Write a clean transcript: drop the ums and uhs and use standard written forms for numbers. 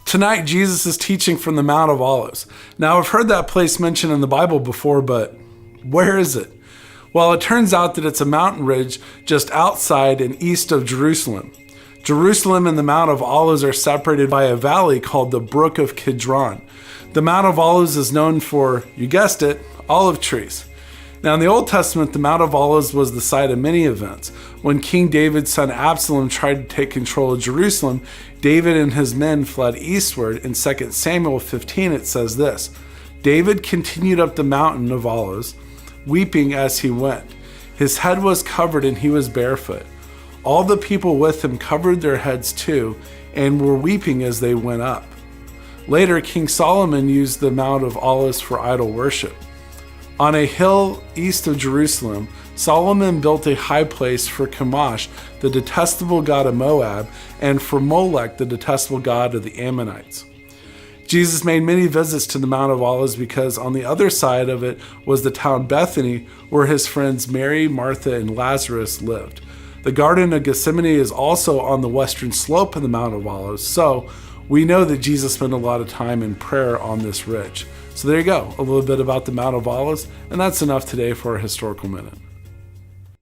Tonight, Jesus is teaching from the Mount of Olives. Now, I've heard that place mentioned in the Bible before, but where is it? Well, it turns out that it's a mountain ridge just outside and east of Jerusalem. Jerusalem and the Mount of Olives are separated by a valley called the Brook of Kidron. The Mount of Olives is known for, you guessed it, olive trees. Now, in the Old Testament, the Mount of Olives was the site of many events. When King David's son Absalom tried to take control of Jerusalem, David and his men fled eastward. In 2 Samuel 15, it says this: David continued up the mountain of Olives, weeping as he went. His head was covered and he was barefoot. All the people with him covered their heads too, and were weeping as they went up. Later, King Solomon used the Mount of Olives for idol worship. On a hill east of Jerusalem, Solomon built a high place for Chemosh, the detestable god of Moab, and for Molech, the detestable god of the Ammonites. Jesus made many visits to the Mount of Olives because on the other side of it was the town Bethany, where his friends Mary, Martha, and Lazarus lived. The Garden of Gethsemane is also on the western slope of the Mount of Olives, so we know that Jesus spent a lot of time in prayer on this ridge. So there you go, a little bit about the Mount of Olives, and that's enough today for a historical minute.